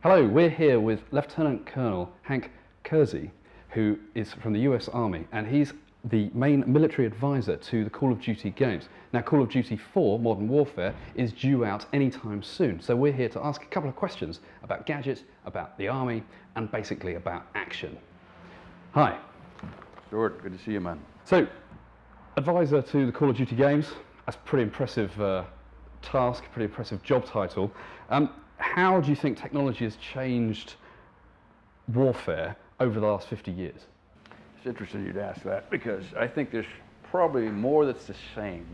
Hello, we're here with Lieutenant Colonel Hank Keirsey, who is from the US Army, and he's the main military advisor to the Call of Duty games. Now, Call of Duty 4 Modern Warfare is due out anytime soon, so we're here to ask a couple of questions about gadgets, about the Army, and basically about action. Hi. Stuart, good to see you, man. So, advisor to the Call of Duty games, that's a pretty impressive task, pretty impressive job title. How do you think technology has changed warfare over the last 50 years? It's interesting you'd ask that because I think there's probably more that's the same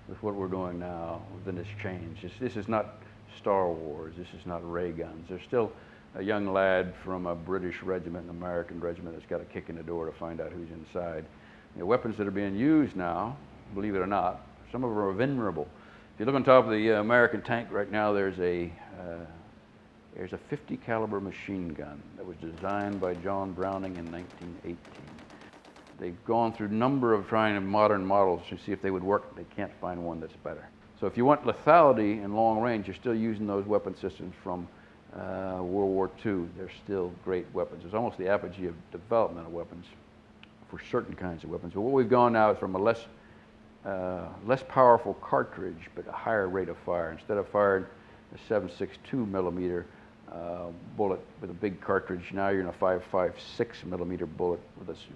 with what we're doing now than it's changed. This is not Star Wars, this is not ray guns. There's still a young lad from a British regiment, an American regiment, that's got a kick in the door to find out who's inside. The weapons that are being used now, believe it or not, some of them are vulnerable. If you look on top of the American tank right now, there's a 50 caliber machine gun that was designed by John Browning in 1918. They've gone through a number of trying modern models to see if they would work. They can't find one that's better. So if you want lethality in long range, you're still using those weapon systems from World War II. They're still great weapons. It's almost the apogee of development of weapons for certain kinds of weapons. But what we've gone now is from a less powerful cartridge, but a higher rate of fire. Instead of firing a 7.62 millimeter bullet with a big cartridge, now you're in a 5.56 millimeter bullet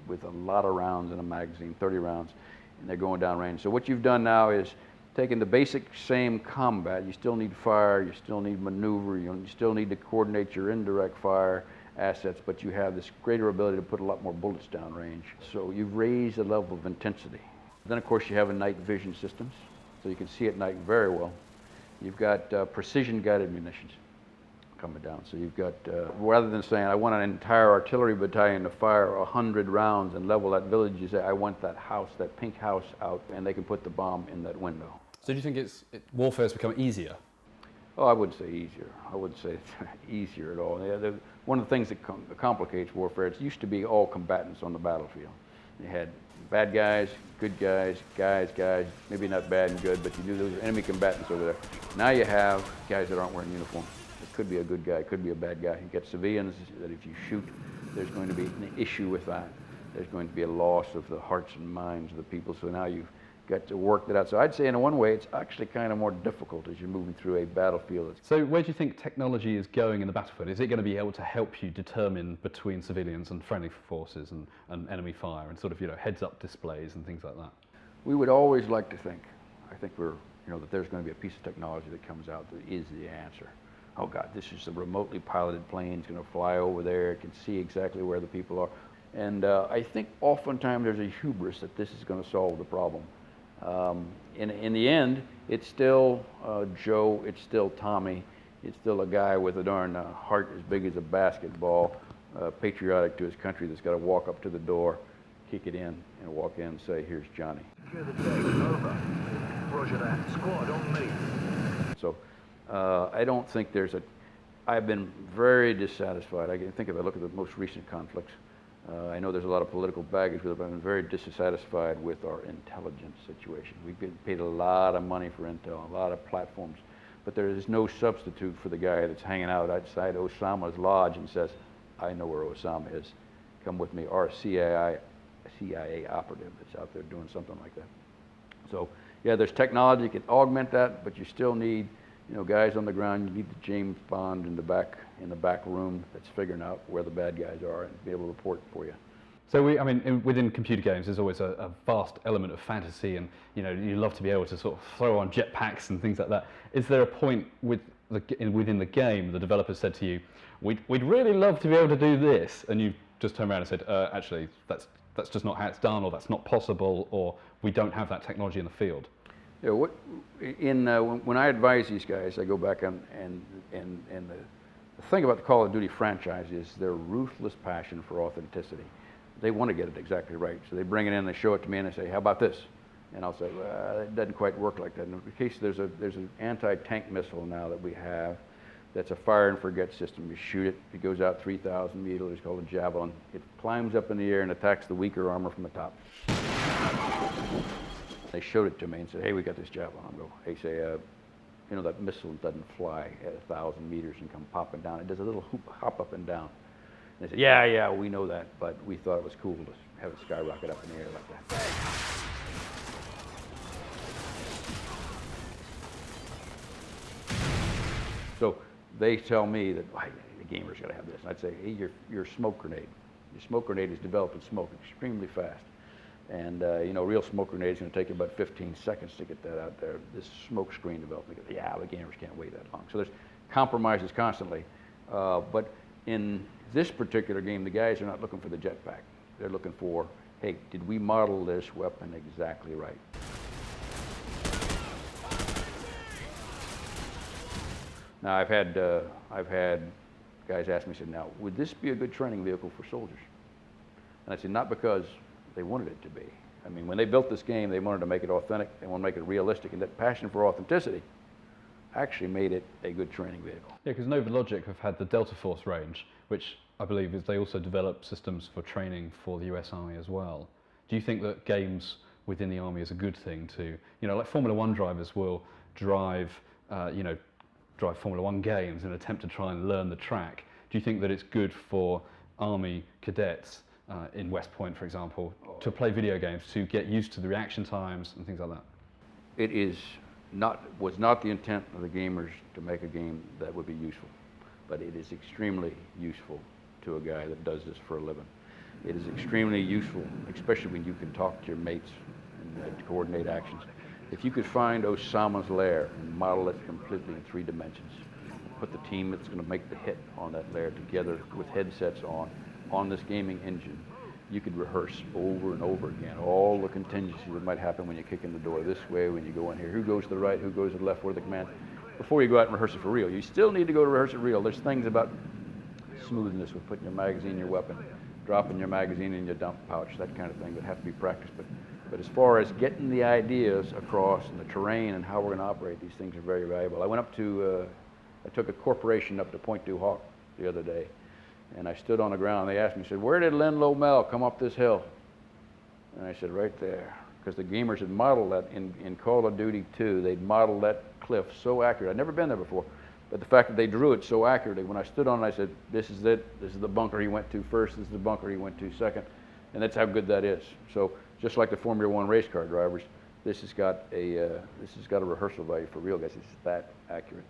with a lot of rounds in a magazine, 30 rounds, and they're going down range. So what you've done now is taken the basic same combat. You still need fire, you still need maneuver, you still need to coordinate your indirect fire assets, but you have this greater ability to put a lot more bullets down range. So you've raised the level of intensity. Then of course you have night vision systems, so you can see at night very well. You've got precision guided munitions coming down. So you've got, rather than saying I want an entire artillery battalion to fire 100 rounds and level that village, you say I want that house, that pink house out, and they can put the bomb in that window. So do you think warfare's become easier? Oh, I wouldn't say easier. I wouldn't say it's easier at all. One of the things that complicates warfare, it used to be all combatants on the battlefield. You had bad guys, good guys, guys, maybe not bad and good, but you knew there was enemy combatants over there. Now you have guys that aren't wearing uniform. It could be a good guy, it could be a bad guy. You get civilians that if you shoot, there's going to be an issue with that. There's going to be a loss of the hearts and minds of the people, so now you've got to work that out. So I'd say in one way, it's actually kind of more difficult as you're moving through a battlefield. So where do you think technology is going in the battlefield? Is it going to be able to help you determine between civilians and friendly forces and enemy fire and sort of, heads-up displays and things like that? We would always like to think, I think that there's going to be a piece of technology that comes out that is the answer. Oh God, this is a remotely piloted plane, it's going to fly over there, it can see exactly where the people are. And I think oftentimes there's a hubris that this is going to solve the problem. In the end, it's still Joe, it's still Tommy, it's still a guy with a darn heart as big as a basketball, patriotic to his country, that's got to walk up to the door, kick it in, and walk in and say, here's Johnny. Secure the deck, over. Roger that. Squad on me. So I don't think I've been very dissatisfied. I can think of it, look at the most recent conflicts. I know there's a lot of political baggage with it, but I'm very dissatisfied with our intelligence situation. We've been paid a lot of money for intel, a lot of platforms, but there is no substitute for the guy that's hanging out outside Osama's lodge and says, I know where Osama is, come with me, or a CIA operative that's out there doing something like that. So yeah, there's technology that can augment that, but you still need guys on the ground. You need the James Bond in the back room that's figuring out where the bad guys are and be able to report for you. So within computer games, there's always a vast element of fantasy, and you love to be able to sort of throw on jetpacks and things like that. Is there a point within the game the developer said to you, we'd really love to be able to do this, and you just turned around and said, actually, that's just not how it's done, or that's not possible, or we don't have that technology in the field? Yeah, when I advise these guys, I go back and the thing about the Call of Duty franchise is their ruthless passion for authenticity. They want to get it exactly right, so they bring it in, they show it to me, and they say, "How about this?" And I'll say, "Well, it doesn't quite work like that." In the case, there's an anti-tank missile now that we have. That's a fire and forget system. You shoot it, it goes out 3,000 meters. It's called a javelin. It climbs up in the air and attacks the weaker armor from the top. They showed it to me and said, "Hey, we got this javelin." I go, "Hey, say, you know, that missile doesn't fly at 1,000 meters and come popping down. It does a little hop up and down. And they said, yeah, we know that, but we thought it was cool to have it skyrocket up in the air like that. So they tell me that, hey, the gamer's got to have this. And I'd say, hey, your smoke grenade. Your smoke grenade is developing smoke extremely fast. And, you know, real smoke grenade is going to take you about 15 seconds to get that out there. This smoke screen development, yeah, the gamers can't wait that long. So there's compromises constantly. But in this particular game, the guys are not looking for the jetpack. They're looking for, hey, did we model this weapon exactly right? Now, I've had guys ask me, said, now, would this be a good training vehicle for soldiers? And I said, not because they wanted it to be. I mean, when they built this game, they wanted to make it authentic, they wanted to make it realistic, and that passion for authenticity actually made it a good training vehicle. Yeah, because Nova Logic have had the Delta Force range, which I believe is they also develop systems for training for the US Army as well. Do you think that games within the Army is a good thing to, you know, like Formula One drivers will drive, drive Formula One games in an attempt to try and learn the track? Do you think that it's good for Army cadets in West Point, for example, to play video games, to get used to the reaction times and things like that? It was not the intent of the gamers to make a game that would be useful, but it is extremely useful to a guy that does this for a living. It is extremely useful, especially when you can talk to your mates and coordinate actions. If you could find Osama's lair and model it completely in 3 dimensions, put the team that's going to make the hit on that lair together with headsets on this gaming engine, you could rehearse over and over again all the contingencies that might happen when you kick in the door this way, when you go in here, who goes to the right, who goes to the left, where the command. Before you go out and rehearse it for real, you still need to go to rehearse it real. There's things about smoothness with putting your magazine in your weapon, dropping your magazine in your dump pouch, that kind of thing that have to be practiced. But as far as getting the ideas across and the terrain and how we're going to operate, these things are very valuable. I went up to, I took a corporation up to Point Du Hoc the other day, and I stood on the ground. They asked me, said, where did Len Lomel come up this hill? And I said, right there. Because the gamers had modeled that in Call of Duty 2. They'd modeled that cliff so accurate. I'd never been there before. But the fact that they drew it so accurately, when I stood on it, I said, this is it. This is the bunker he went to first. This is the bunker he went to second. And that's how good that is. So just like the Formula One race car drivers, this has got a rehearsal value for real guys. It's that accurate.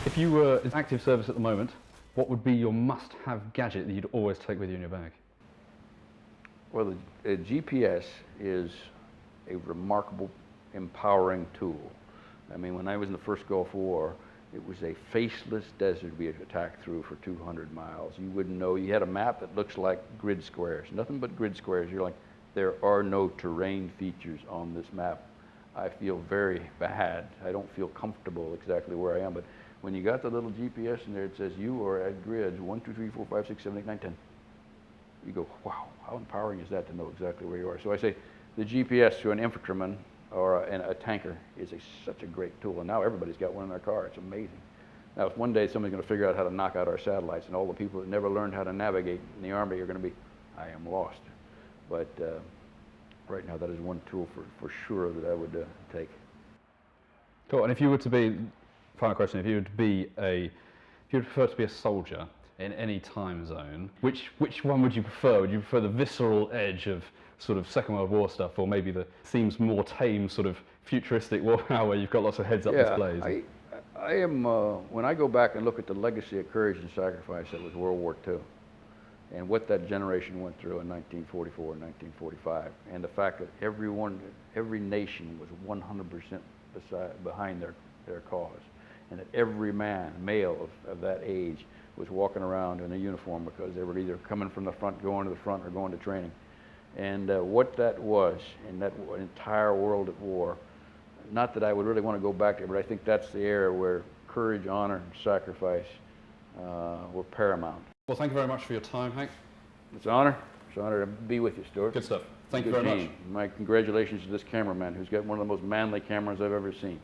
If you were in active service at the moment, what would be your must-have gadget that you'd always take with you in your bag? Well, the GPS is a remarkable, empowering tool. I mean, when I was in the first Gulf War, it was a faceless desert we had attacked through for 200 miles. You wouldn't know. You had a map that looks like grid squares, nothing but grid squares. You're like, there are no terrain features on this map. I feel very bad. I don't feel comfortable exactly where I am, but when you got the little GPS in there, it says you are at grids 1, 2, 3, 4, 5, 6, 7, 8, 9, 10. You go, wow, how empowering is that to know exactly where you are? So I say the GPS to an infantryman or a tanker is such a great tool, and now everybody's got one in their car. It's amazing. Now, if one day somebody's going to figure out how to knock out our satellites, and all the people that never learned how to navigate in the Army are going to be, I am lost. But right now, that is one tool for sure that I would take. Cool. And if you were to be, final question, if you would prefer to be a soldier in any time zone, which one would you prefer? Would you prefer the visceral edge of sort of Second World War stuff, or maybe the seems more tame sort of futuristic warfare where you've got lots of heads-up displays? I am, when I go back and look at the legacy of courage and sacrifice that was World War II, and what that generation went through in 1944 and 1945, and the fact that every nation was 100% behind their cause, and that every man, male of that age, was walking around in a uniform because they were either coming from the front, going to the front, or going to training. And what that was in that entire world at war, not that I would really want to go back there, but I think that's the era where courage, honor, and sacrifice were paramount. Well, thank you very much for your time, Hank. It's an honor. It's an honor to be with you, Stuart. Good stuff. Thank you very much. My congratulations to this cameraman who's got one of the most manly cameras I've ever seen.